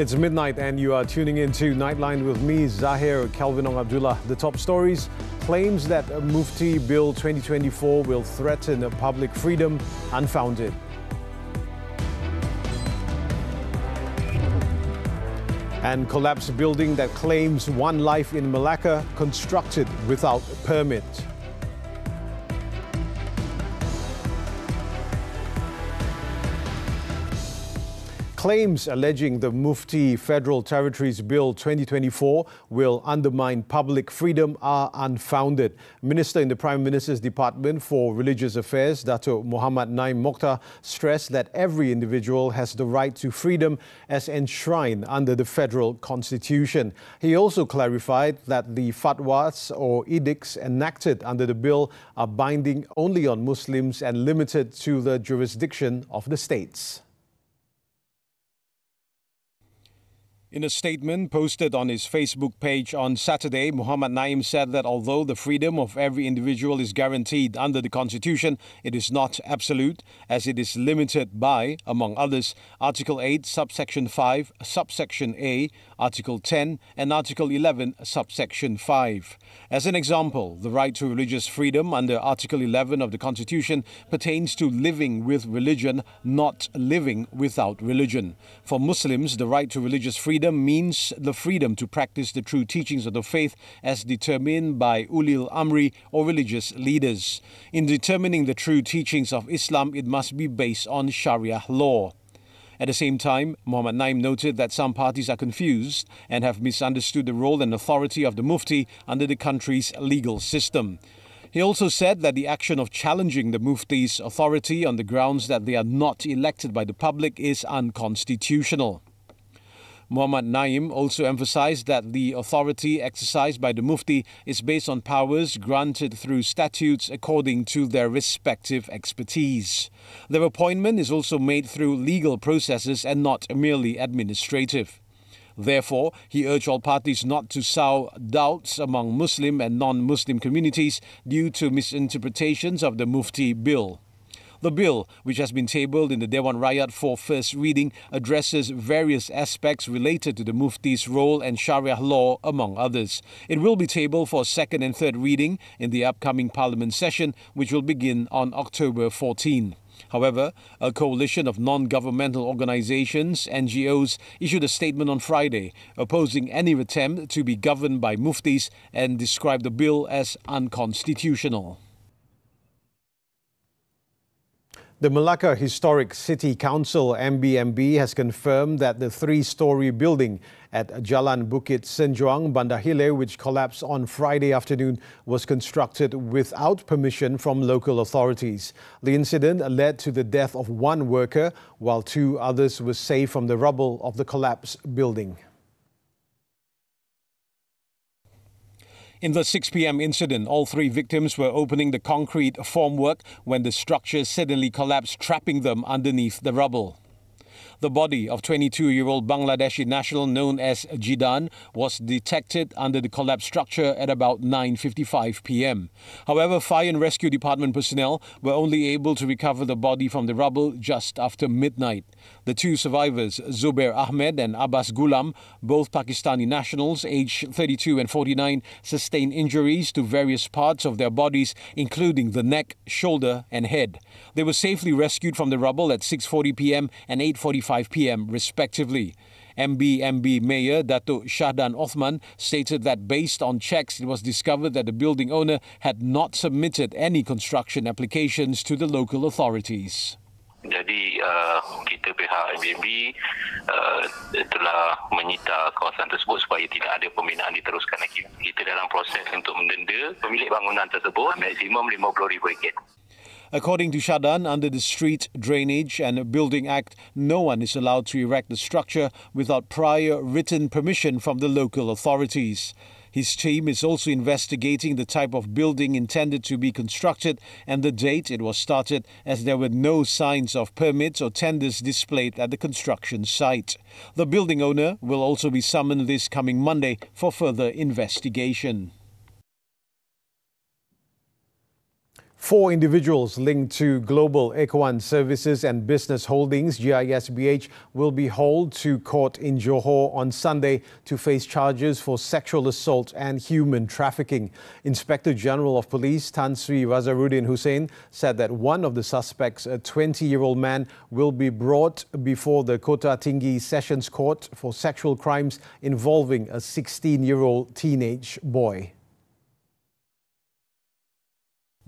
It's midnight and you are tuning into Nightline with me, Zahir, Kelvin and Abdullah. The top stories: claims that Mufti Bill 2024 will threaten public freedom, unfounded. And collapsed building that claims one life in Malacca, constructed without permit. Claims alleging the Mufti Federal Territories Bill 2024 will undermine public freedom are unfounded. Minister in the Prime Minister's Department for Religious Affairs, Dato' Muhammad Naim stressed that every individual has the right to freedom as enshrined under the Federal Constitution. He also clarified that the fatwas or edicts enacted under the bill are binding only on Muslims and limited to the jurisdiction of the states. In a statement posted on his Facebook page on Saturday, Muhammad Naim said that although the freedom of every individual is guaranteed under the Constitution, it is not absolute, as it is limited by, among others, Article 8, Subsection 5, Subsection A, Article 10, and Article 11, Subsection 5. As an example, the right to religious freedom under Article 11 of the Constitution pertains to living with religion, not living without religion. For Muslims, the right to religious freedom means the freedom to practice the true teachings of the faith as determined by Ulil Amri or religious leaders. In determining the true teachings of Islam, it must be based on Sharia law. At the same time, Muhammad Naim noted that some parties are confused and have misunderstood the role and authority of the Mufti under the country's legal system. He also said that the action of challenging the Mufti's authority on the grounds that they are not elected by the public is unconstitutional. Muhammad Naim also emphasized that the authority exercised by the Mufti is based on powers granted through statutes according to their respective expertise. Their appointment is also made through legal processes and not merely administrative. Therefore, he urged all parties not to sow doubts among Muslim and non-Muslim communities due to misinterpretations of the Mufti Bill. The bill, which has been tabled in the Dewan Rakyat for first reading, addresses various aspects related to the Mufti's role and Sharia law, among others. It will be tabled for second and third reading in the upcoming Parliament session, which will begin on October 14. However, a coalition of non-governmental organizations, NGOs, issued a statement on Friday opposing any attempt to be governed by Muftis and described the bill as unconstitutional. The Malacca Historic City Council (MBMB) has confirmed that the three-story building at Jalan Bukit Senjuang, Bandar Hilir, which collapsed on Friday afternoon, was constructed without permission from local authorities. The incident led to the death of one worker, while two others were saved from the rubble of the collapsed building. In the 6 p.m. incident, all three victims were opening the concrete formwork when the structure suddenly collapsed, trapping them underneath the rubble. The body of 22-year-old Bangladeshi national known as Jidan was detected under the collapsed structure at about 9:55 p.m. However, Fire and Rescue Department personnel were only able to recover the body from the rubble just after midnight. The two survivors, Zubair Ahmed and Abbas Gulam, both Pakistani nationals aged 32 and 49, sustained injuries to various parts of their bodies, including the neck, shoulder and head. They were safely rescued from the rubble at 6:40 p.m. and 8:45 p.m. respectively. MBMB Mayor Dato' Shahdan Othman stated that based on checks, it was discovered that the building owner had not submitted any construction applications to the local authorities. Jadi kita pihak MBMB telah menyita kawasan tersebut supaya tidak ada pembinaan diteruskan lagi. Kita dalam proses untuk mendenda pemilik bangunan tersebut maksimum RM50,000. According to Shahdan, under the Street Drainage and Building Act, no one is allowed to erect the structure without prior written permission from the local authorities. His team is also investigating the type of building intended to be constructed and the date it was started, as there were no signs of permits or tenders displayed at the construction site. The building owner will also be summoned this coming Monday for further investigation. 4 individuals linked to Global Ecowan Services and Business Holdings, GISBH, will be hauled to court in Johor on Sunday to face charges for sexual assault and human trafficking. Inspector General of Police Tan Sri Wazaruddin Hussein said that one of the suspects, a 20-year-old man, will be brought before the Kota Tinggi Sessions Court for sexual crimes involving a 16-year-old teenage boy.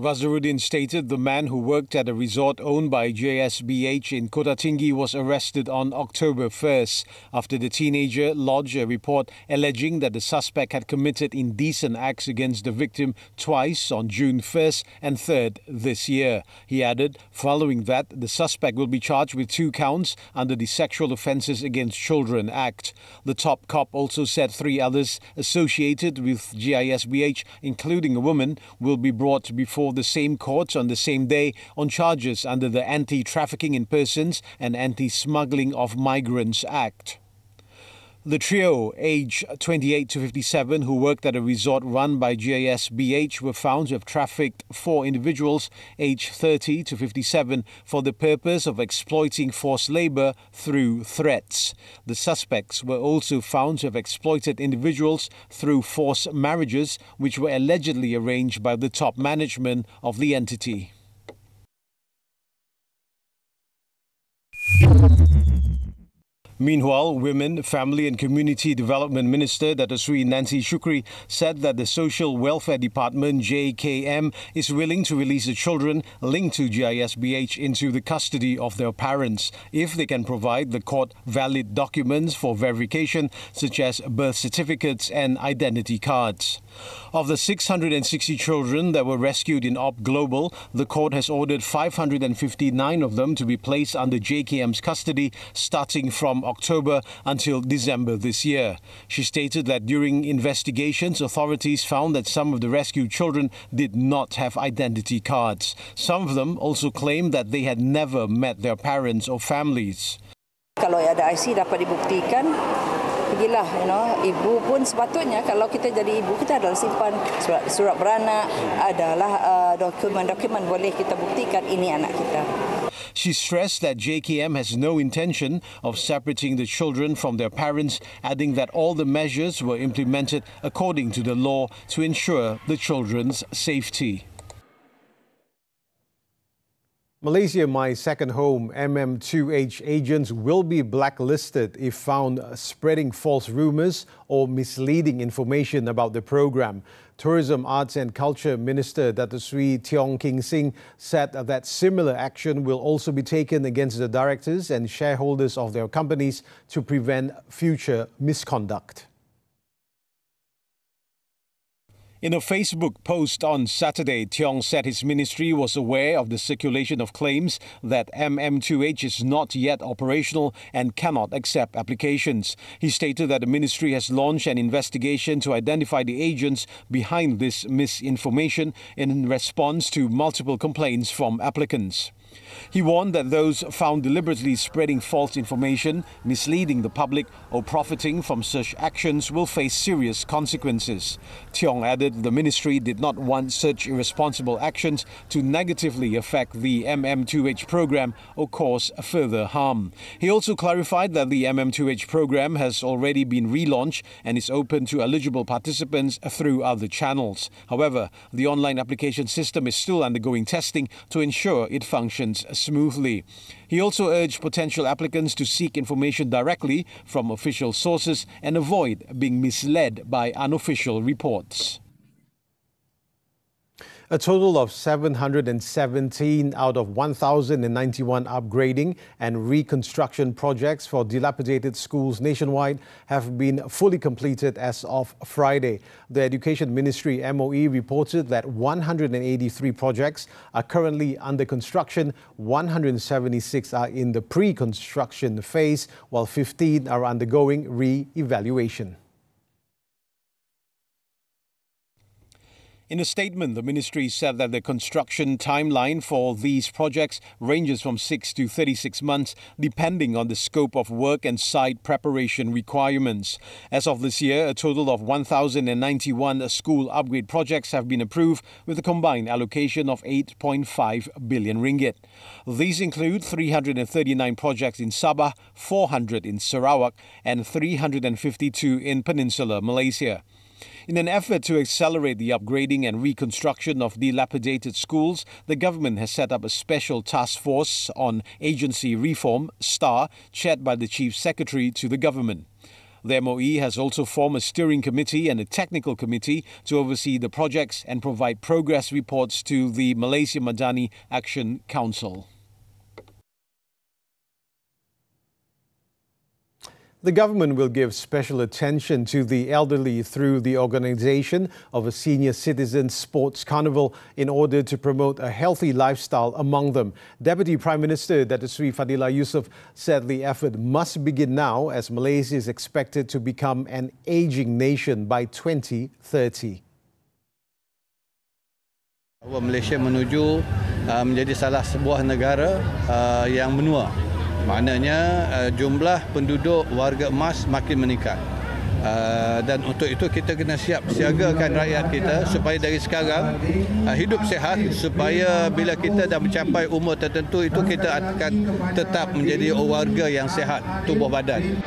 Wazaruddin stated the man who worked at a resort owned by JSBH in Kota Tinggi was arrested on October 1st after the teenager lodged a report alleging that the suspect had committed indecent acts against the victim twice on June 1st and 3rd this year. He added, following that, the suspect will be charged with 2 counts under the Sexual Offences Against Children Act. The top cop also said 3 others associated with GISBH, including a woman, will be brought before the same courts on the same day on charges under the Anti-Trafficking in Persons and Anti-Smuggling of Migrants Act. The trio, aged 28 to 57, who worked at a resort run by GISBH, were found to have trafficked 4 individuals, aged 30 to 57, for the purpose of exploiting forced labour through threats. The suspects were also found to have exploited individuals through forced marriages, which were allegedly arranged by the top management of the entity. Meanwhile, Women, Family and Community Development Minister Dato Sri Nancy Shukri said that the Social Welfare Department, JKM, is willing to release the children linked to GISBH into the custody of their parents if they can provide the court-valid documents for verification, such as birth certificates and identity cards. Of the 660 children that were rescued in Op Global, the court has ordered 559 of them to be placed under JKM's custody starting from October until December this year. She stated that during investigations, authorities found that some of the rescued children did not have identity cards. Some of them also claimed that they had never met their parents or families. Kalau ada IC dapat dibuktikan, pergilah, ibu pun sepatutnya kalau kita jadi ibu, kita adalah simpan surat beranak, adalah dokumen-dokumen boleh kita buktikan ini anak kita. She stressed that JKM has no intention of separating the children from their parents, adding that all the measures were implemented according to the law to ensure the children's safety. Malaysia My Second Home MM2H agents will be blacklisted if found spreading false rumours or misleading information about the program. Tourism, Arts and Culture Minister Dato Sri Tiong King Sing said that similar action will also be taken against the directors and shareholders of their companies to prevent future misconduct. In a Facebook post on Saturday, Tiong said his ministry was aware of the circulation of claims that MM2H is not yet operational and cannot accept applications. He stated that the ministry has launched an investigation to identify the agents behind this misinformation in response to multiple complaints from applicants. He warned that those found deliberately spreading false information, misleading the public or profiting from such actions will face serious consequences. Tiong added the ministry did not want such irresponsible actions to negatively affect the MM2H program or cause further harm. He also clarified that the MM2H program has already been relaunched and is open to eligible participants through other channels. However, the online application system is still undergoing testing to ensure it functions smoothly. He also urged potential applicants to seek information directly from official sources and avoid being misled by unofficial reports. A total of 717 out of 1,091 upgrading and reconstruction projects for dilapidated schools nationwide have been fully completed as of Friday. The Education Ministry MOE reported that 183 projects are currently under construction, 176 are in the pre-construction phase, while 15 are undergoing re-evaluation. In a statement, the ministry said that the construction timeline for these projects ranges from 6 to 36 months, depending on the scope of work and site preparation requirements. As of this year, a total of 1,091 school upgrade projects have been approved with a combined allocation of 8.5 billion ringgit. These include 339 projects in Sabah, 400 in Sarawak, and 352 in Peninsular Malaysia. In an effort to accelerate the upgrading and reconstruction of dilapidated schools, the government has set up a special task force on agency reform, STAR, chaired by the Chief Secretary to the government. The MOE has also formed a steering committee and a technical committee to oversee the projects and provide progress reports to the Malaysia Madani Action Council. The government will give special attention to the elderly through the organisation of a senior citizen sports carnival in order to promote a healthy lifestyle among them. Deputy Prime Minister Datuk Seri Fadillah Yusof said the effort must begin now as Malaysia is expected to become an ageing nation by 2030. Malaysia menuju menjadi salah sebuah negara yang menua. Maknanya jumlah penduduk warga emas makin meningkat. Dan untuk itu kita kena siap siagakan rakyat kita supaya dari sekarang hidup sihat, supaya bila kita dah mencapai umur tertentu itu kita akan tetap menjadi warga yang sihat tubuh badan.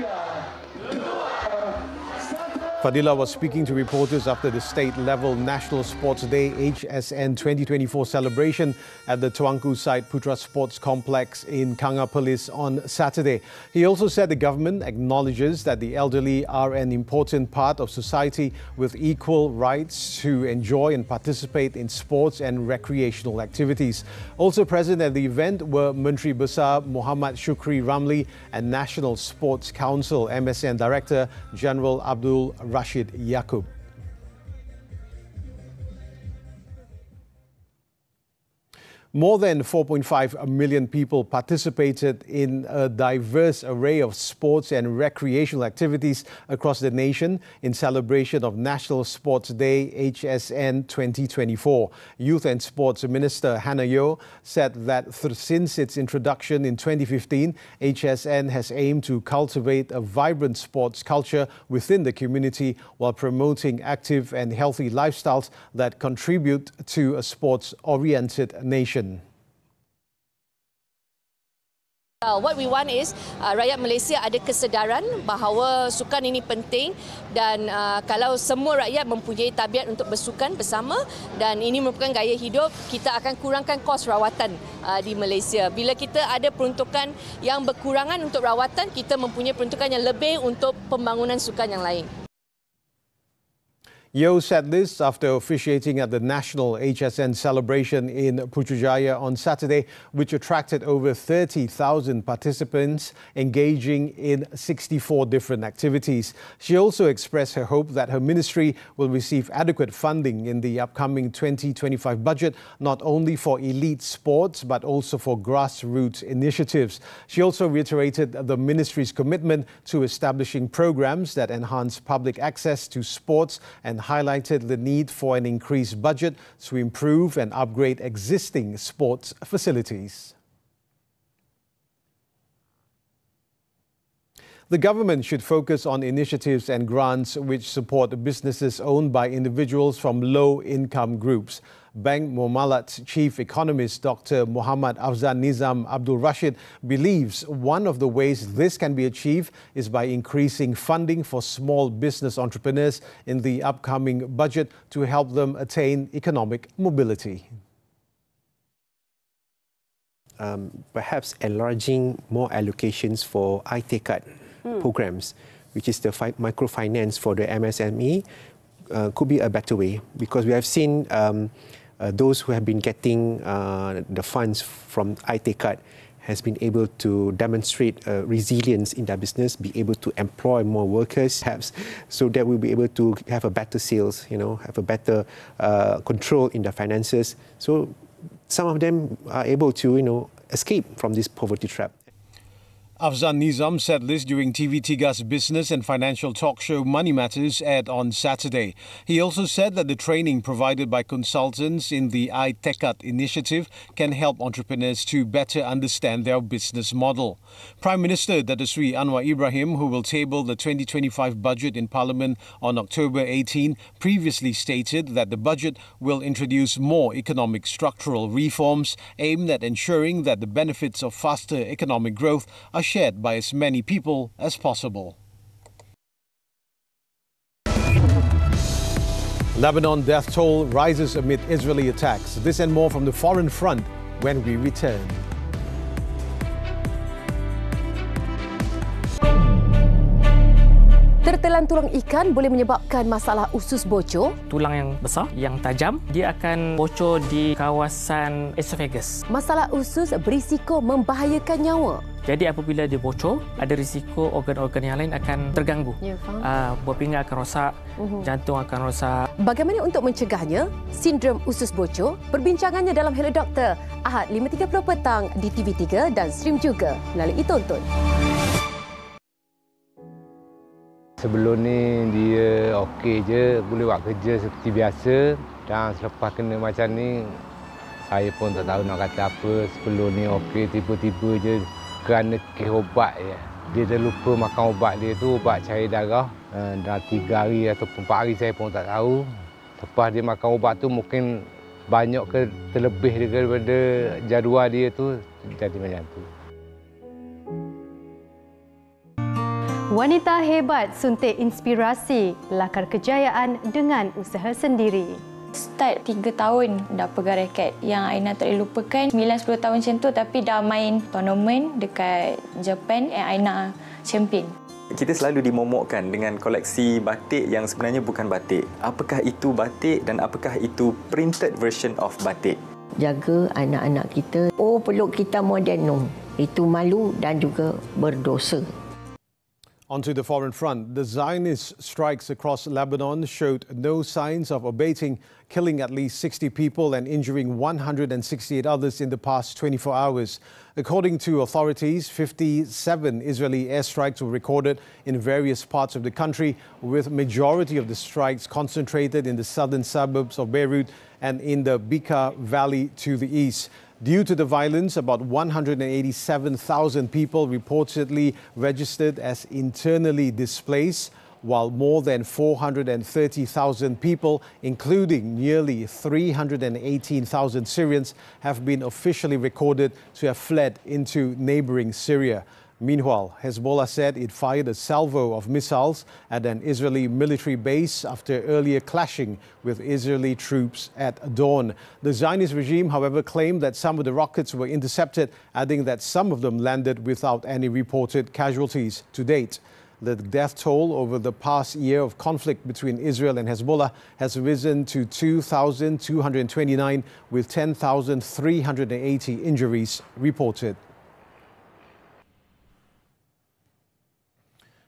Fadillah was speaking to reporters after the state-level National Sports Day HSN 2024 celebration at the Tuanku Side Putra Sports Complex in Kangapalis on Saturday. He also said the government acknowledges that the elderly are an important part of society with equal rights to enjoy and participate in sports and recreational activities. Also present at the event were Menteri Besar Muhammad Shukri Ramli and National Sports Council MSN Director General Abdul Rashid Yaqub. More than 4.5 million people participated in a diverse array of sports and recreational activities across the nation in celebration of National Sports Day HSN 2024. Youth and Sports Minister Hannah Yeoh said that since its introduction in 2015, HSN has aimed to cultivate a vibrant sports culture within the community while promoting active and healthy lifestyles that contribute to a sports-oriented nation. What we want is rakyat Malaysia ada kesedaran bahawa sukan ini penting dan kalau semua rakyat mempunyai tabiat untuk bersukan bersama dan ini merupakan gaya hidup, kita akan kurangkan kos rawatan di Malaysia. Bila kita ada peruntukan yang berkurangan untuk rawatan, kita mempunyai peruntukan yang lebih untuk pembangunan sukan yang lain. Yeoh said this after officiating at the National HSN celebration in Putrajaya on Saturday, which attracted over 30,000 participants engaging in 64 different activities. She also expressed her hope that her ministry will receive adequate funding in the upcoming 2025 budget, not only for elite sports, but also for grassroots initiatives. She also reiterated the ministry's commitment to establishing programs that enhance public access to sports and highlighted the need for an increased budget to improve and upgrade existing sports facilities. The government should focus on initiatives and grants which support businesses owned by individuals from low-income groups. Bank Muamalat's chief economist, Dr. Muhammad Afzan Nizam Abdul Rashid, believes one of the ways this can be achieved is by increasing funding for small business entrepreneurs in the upcoming budget to help them attain economic mobility. Perhaps enlarging more allocations for ITCAD programs, which is the microfinance for the MSME, could be a better way, because we have seen those who have been getting the funds from ITCAD has been able to demonstrate resilience in their business, be able to employ more workers, perhaps, so that we'll be able to have a better sales, have a better control in their finances. So some of them are able to, escape from this poverty trap. Afzan Nizam said this during TV3's business and financial talk show Money Matters aired on Saturday. He also said that the training provided by consultants in the iTekat initiative can help entrepreneurs to better understand their business model. Prime Minister Datuk Sri Anwar Ibrahim, who will table the 2025 budget in Parliament on October 18, previously stated that the budget will introduce more economic structural reforms aimed at ensuring that the benefits of faster economic growth are shared by as many people as possible. Lebanon death toll rises amid Israeli attacks. This and more from the foreign front when we return. Tertelan tulang ikan boleh menyebabkan masalah usus bocor. Tulang yang besar, yang tajam, dia akan bocor di kawasan esophagus. Masalah usus berisiko membahayakan nyawa. Jadi apabila dia bocor, ada risiko organ-organ yang lain akan terganggu. Ya, faham. Buah pinggang akan rosak, jantung akan rosak. Bagaimana untuk mencegahnya? Sindrom usus bocor, perbincangannya dalam Hello Doktor, Ahad 5.30 petang di TV3 dan stream juga melalui Tonton. Sebelum ni dia okey je, boleh buat kerja seperti biasa. Dan selepas kena macam ni, saya pun tak tahu nak kata apa. Sebelum ni okey, tiba-tiba je kerana kes ubat je. Dia dah lupa makan ubat dia tu, ubat cair darah. Dah 3 hari ataupun 4 hari saya pun tak tahu. Lepas dia makan ubat tu mungkin banyak ke terlebih daripada jadual dia tu, jadi macam tu. Wanita hebat suntik inspirasi, lakar kejayaan dengan usaha sendiri. Start 3 tahun dah pegang raket. Yang Aina tak boleh lupakan 9-10 tahun macam tu, tapi dah main tournament dekat Japan and Aina champion. Kita selalu dimomokkan dengan koleksi batik yang sebenarnya bukan batik. Apakah itu batik dan apakah itu printed version of batik? Jaga anak-anak kita. Oh, peluk kita moden. Itu malu dan juga berdosa. Onto the foreign front, the Zionist strikes across Lebanon showed no signs of abating, killing at least 60 people and injuring 168 others in the past 24 hours. According to authorities, 57 Israeli airstrikes were recorded in various parts of the country, with majority of the strikes concentrated in the southern suburbs of Beirut and in the Bekaa Valley to the east. Due to the violence, about 187,000 people reportedly registered as internally displaced, while more than 430,000 people, including nearly 318,000 Syrians, have been officially recorded to have fled into neighboring Syria. Meanwhile, Hezbollah said it fired a salvo of missiles at an Israeli military base after earlier clashing with Israeli troops at dawn. The Zionist regime, however, claimed that some of the rockets were intercepted, adding that some of them landed without any reported casualties to date. The death toll over the past year of conflict between Israel and Hezbollah has risen to 2,229, with 10,380 injuries reported.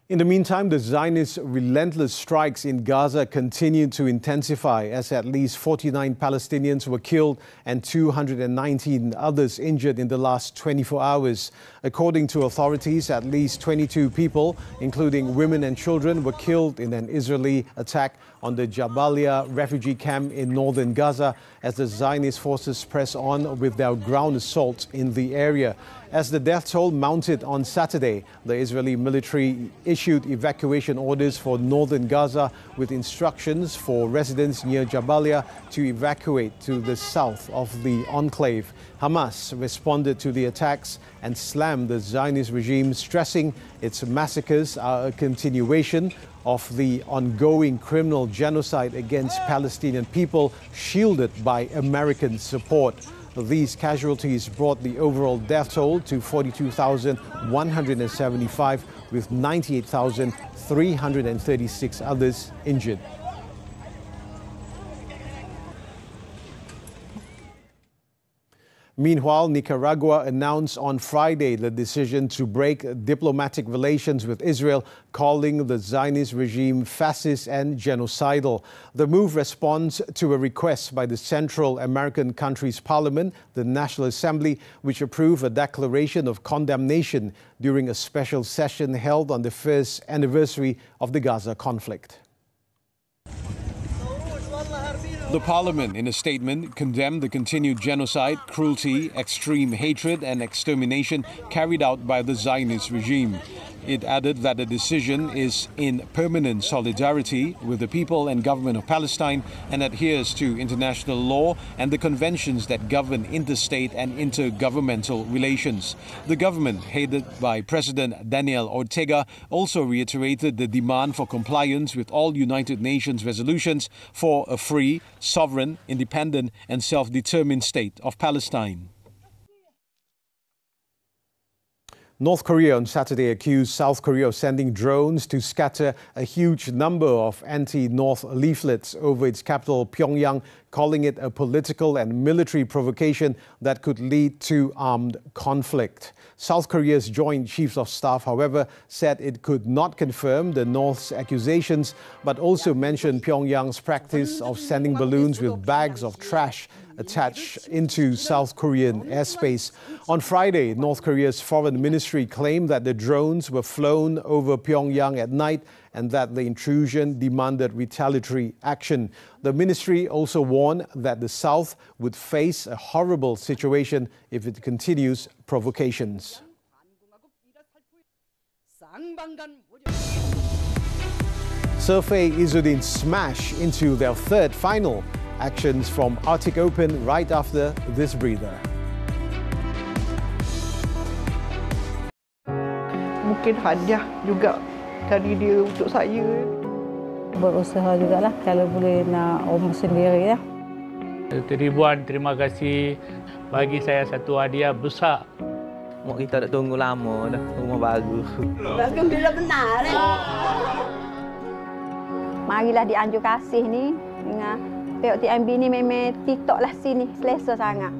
In the meantime, the Zionist relentless strikes in Gaza continue to intensify as at least 49 Palestinians were killed and 219 others injured in the last 24 hours. According to authorities, at least 22 people, including women and children, were killed in an Israeli attack on the Jabalia refugee camp in northern Gaza as the Zionist forces press on with their ground assault in the area. As the death toll mounted on Saturday, the Israeli military issued evacuation orders for northern Gaza with instructions for residents near Jabalia to evacuate to the south of the enclave. Hamas responded to the attacks and slammed the Zionist regime, stressing its massacres are a continuation of the ongoing criminal genocide against Palestinian people, shielded by American support. These casualties brought the overall death toll to 42,175, with 98,336 others injured. Meanwhile, Nicaragua announced on Friday the decision to break diplomatic relations with Israel, calling the Zionist regime fascist and genocidal. The move responds to a request by the Central American country's parliament, the National Assembly, which approved a declaration of condemnation during a special session held on the first anniversary of the Gaza conflict. The parliament, in a statement, condemned the continued genocide, cruelty, extreme hatred and extermination carried out by the Zionist regime. It added that the decision is in permanent solidarity with the people and government of Palestine and adheres to international law and the conventions that govern interstate and intergovernmental relations. The government, headed by President Daniel Ortega, also reiterated the demand for compliance with all United Nations resolutions for a free, sovereign, independent and self-determined state of Palestine. North Korea on Saturday accused South Korea of sending drones to scatter a huge number of anti-North leaflets over its capital, Pyongyang, calling it a political and military provocation that could lead to armed conflict. South Korea's Joint Chiefs of Staff, however, said it could not confirm the North's accusations, but also mentioned Pyongyang's practice of sending balloons with bags of trash attached into South Korean airspace. On Friday, North Korea's foreign ministry claimed that the drones were flown over Pyongyang at night and that the intrusion demanded retaliatory action. The ministry also warned that the South would face a horrible situation if it continues provocations. Surfei Izzuddin smash into their third final. Actions from Arctic Open right after this breather. Mungkin hadiah juga dari dia untuk saya. Berusaha jugalah kalau boleh nak umur sendiri ya. Ribuan terima kasih bagi saya satu hadiah besar. Mak kita dah tunggu lama dah, rumah baru. Bagus bila benar. Marilah dianjur kasih ni dengan POTMB ni memang TikTok lah sini, selesa sangat.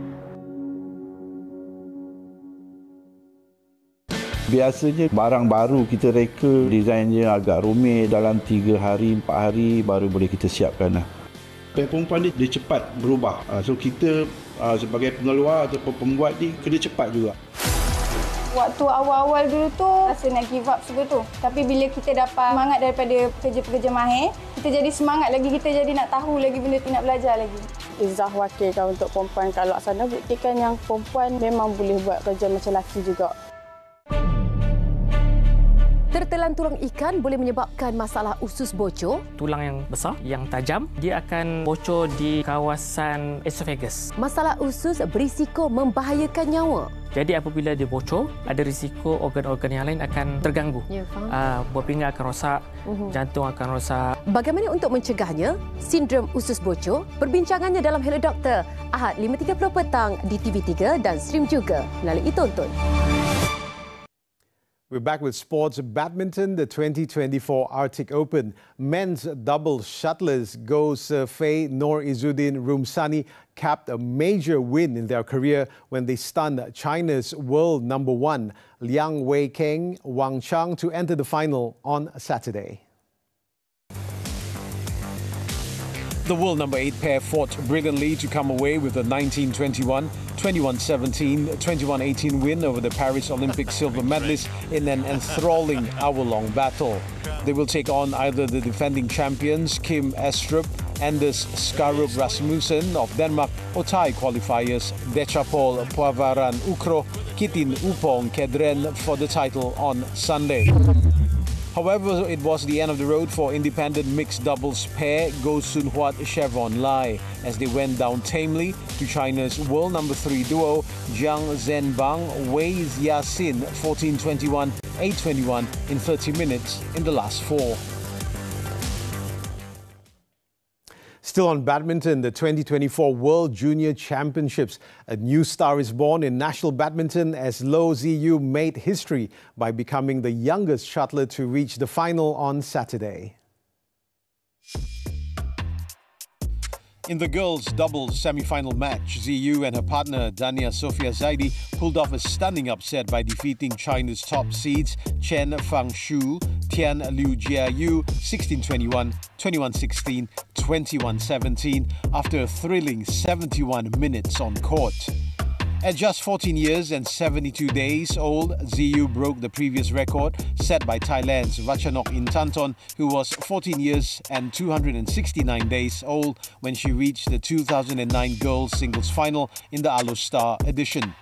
Biasanya barang baru kita reka, desainnya agak rumit, dalam 3 hari, 4 hari baru boleh kita siapkan. Perempuan ni dia cepat berubah. So kita sebagai pengeluar ataupun pembuat ni kena cepat juga. Waktu awal-awal dulu tu rasa nak give up semua tu. Tapi bila kita dapat semangat daripada pekerja-pekerja mahir, kita jadi semangat lagi, kita jadi nak tahu lagi benda tu, nak belajar lagi. Izzah wakilkan untuk perempuan kat luar sana, buktikan yang perempuan memang boleh buat kerja macam lelaki juga. Tertelan tulang ikan boleh menyebabkan masalah usus bocor. Tulang yang besar, yang tajam, dia akan bocor di kawasan esophagus. Masalah usus berisiko membahayakan nyawa. Jadi apabila dia bocor, ada risiko organ-organ yang lain akan terganggu. Ya, faham. Buah pinggang akan rosak, jantung akan rosak. Bagaimana untuk mencegahnya? Sindrom usus bocor, perbincangannya dalam Hello Doktor, Ahad 5.30 petang di TV3 dan stream juga melalui Tonton. We're back with sports. Badminton, the 2024 Arctic Open. Men's double shuttlers Go Surfei, Noor Izzuddin Rumsani capped a major win in their career when they stunned China's world number 1, Liang Weikeng Wang Chang, to enter the final on Saturday. The world number 8 pair fought brilliantly to come away with a 19-21, 21-17, 21-18 win over the Paris Olympic silver medalists in an enthralling hour-long battle. They will take on either the defending champions Kim Estrup, Anders Skarup Rasmussen of Denmark, or Thai qualifiers Dechapol Pavaran Ukro, Kitin Upong Kedren for the title on Sunday. However, it was the end of the road for independent mixed doubles pair Go Soon-Huat Chevron Lai as they went down tamely to China's world number 3 duo Jiang Zhenbang Wei Yasin 14-21, 8-21 in 30 minutes in the last 4. Still on badminton, the 2024 World Junior Championships. A new star is born in national badminton as Lo Ziyu made history by becoming the youngest shuttler to reach the final on Saturday. In the girls' doubles semi-final match, Ziyu and her partner Dania Sofia Zaidi pulled off a stunning upset by defeating China's top seeds Chen Fangshu, Tian Liu Jiayu 16-21, 21-16, 21-17 after a thrilling 71 minutes on court. At just 14 years and 72 days old, Ziyu broke the previous record set by Thailand's Ratchanok Intanton, who was 14 years and 269 days old when she reached the 2009 girls singles final in the All-Star edition.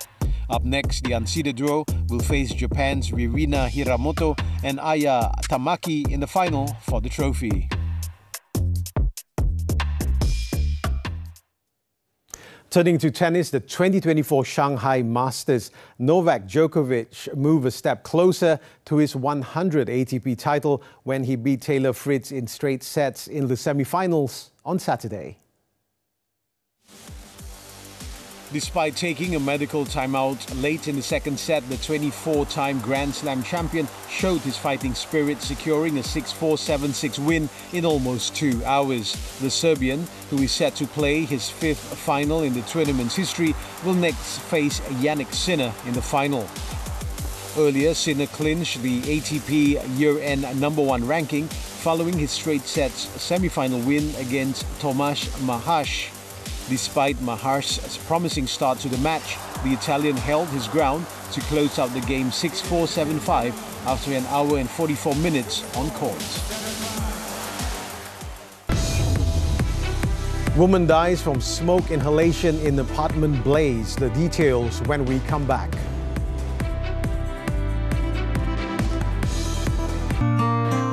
Up next, the unseeded duo will face Japan's Ririna Hiramoto and Aya Tamaki in the final for the trophy. Turning to tennis, the 2024 Shanghai Masters, Novak Djokovic moved a step closer to his 100 ATP title when he beat Taylor Fritz in straight sets in the semi-finals on Saturday. Despite taking a medical timeout late in the second set, the 24-time Grand Slam champion showed his fighting spirit, securing a 6-4, 7-6 win in almost 2 hours. The Serbian, who is set to play his 5th final in the tournament's history, will next face Jannik Sinner in the final. Earlier, Sinner clinched the ATP year-end #1 ranking following his straight sets semi-final win against Tomasz Machasz. Despite Mahash's promising start to the match, the Italian held his ground to close out the game 6-4, 7-5 after an hour and 44 minutes on court. Woman dies from smoke inhalation in apartment blaze. The details when we come back.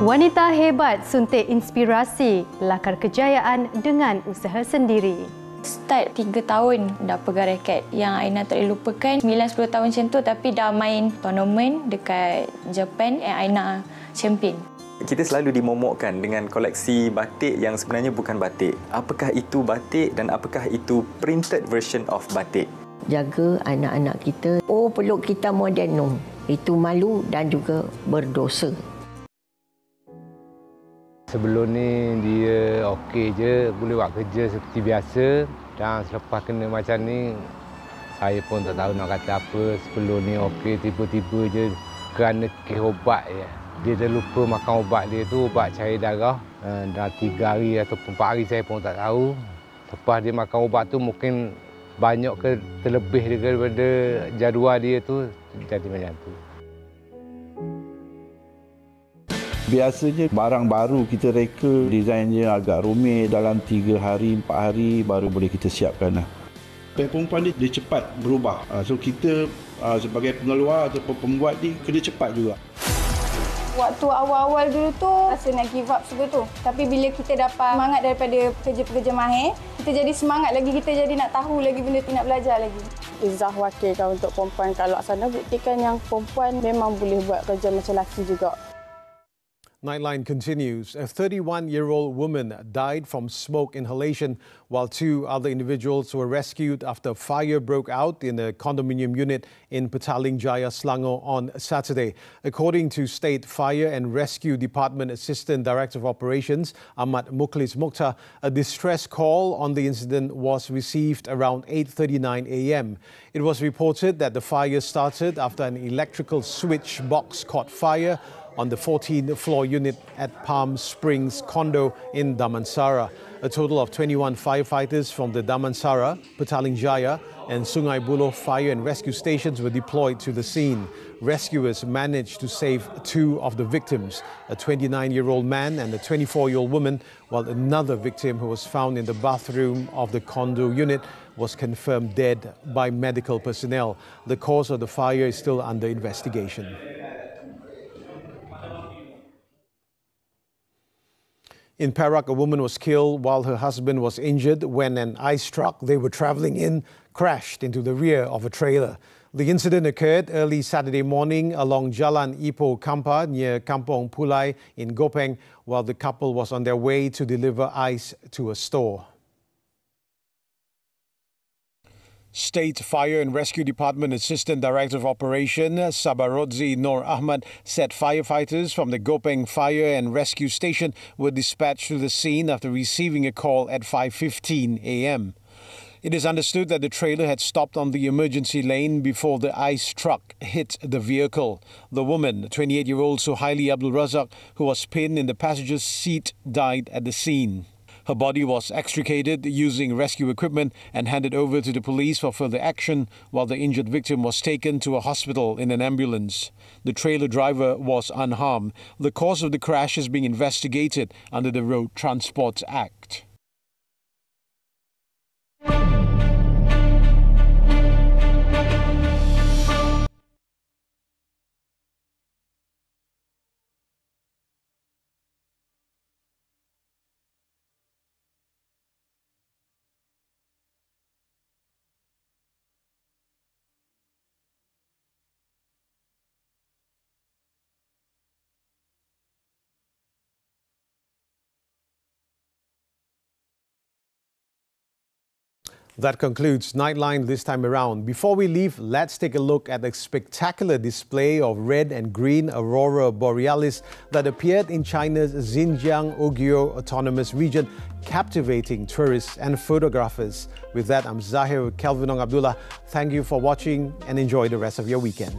Wanita hebat suntik inspirasi, lakar kejayaan dengan usaha sendiri. Start 3 tahun dah pegang raket. Yang Aina tak boleh lupakan 9-10 tahun macam tu, tapi dah main tournament dekat Japan and Aina champion. Kita selalu dimomokkan dengan koleksi batik yang sebenarnya bukan batik. Apakah itu batik dan apakah itu printed version of batik? Jaga anak-anak kita. Oh, peluk kita moden. Itu malu dan juga berdosa. Sebelum ni dia okey je, boleh buat kerja seperti biasa. Dan selepas kena macam ni, saya pun tak tahu nak kata apa. Sebelum ni okey, tiba-tiba je kerana kes ubat je. Dia dah lupa makan ubat dia tu, ubat cair darah. Dah 3 hari ataupun 4 hari saya pun tak tahu. Lepas dia makan ubat tu mungkin banyak ke terlebih daripada jadual dia tu, jadi macam tu. Biasanya barang baru kita reka, desainnya agak rumit, dalam 3 hari, 4 hari baru boleh kita siapkan. Perempuan dia cepat berubah. So kita sebagai pengeluar ataupun pembuat ni kena cepat juga. Waktu awal-awal dulu tu rasa nak give up semua tu. Tapi bila kita dapat semangat daripada pekerja-pekerja mahir, kita jadi semangat lagi, kita jadi nak tahu lagi benda tu, nak belajar lagi. Izzah wakilkan untuk perempuan kat luar sana, buktikan yang perempuan memang boleh buat kerja macam lelaki juga. Nightline continues. A 31-year-old woman died from smoke inhalation while 2 other individuals were rescued after a fire broke out in a condominium unit in Petaling Jaya, Selangor on Saturday. According to State Fire and Rescue Department Assistant Director of Operations Ahmad Mukhlis Mukhtar, a distress call on the incident was received around 8:39 a.m. It was reported that the fire started after an electrical switch box caught fire on the 14th floor unit at Palm Springs condo in Damansara. A total of 21 firefighters from the Damansara, Petaling Jaya and Sungai Buloh fire and rescue stations were deployed to the scene. Rescuers managed to save 2 of the victims, a 29-year-old man and a 24-year-old woman, while another victim who was found in the bathroom of the condo unit was confirmed dead by medical personnel. The cause of the fire is still under investigation. In Perak, a woman was killed while her husband was injured when an ice truck they were travelling in crashed into the rear of a trailer. The incident occurred early Saturday morning along Jalan Ipoh Kampa near Kampong Pulai in Gopeng while the couple was on their way to deliver ice to a store. State Fire and Rescue Department Assistant Director of Operation Sabarodzi Nur Ahmad said firefighters from the Gopeng Fire and Rescue Station were dispatched to the scene after receiving a call at 5:15 a.m. It is understood that the trailer had stopped on the emergency lane before the ice truck hit the vehicle. The woman, 28-year-old Suhaili Abdul Razak, who was pinned in the passenger's seat, died at the scene. Her body was extricated using rescue equipment and handed over to the police for further action, while the injured victim was taken to a hospital in an ambulance. The trailer driver was unharmed. The cause of the crash is being investigated under the Road Transport Act. That concludes Nightline this time around. Before we leave, let's take a look at the spectacular display of red and green aurora borealis that appeared in China's Xinjiang Uyghur Autonomous Region, captivating tourists and photographers. With that, I'm Zahir with Kelvin and Abdullah. Thank you for watching and enjoy the rest of your weekend.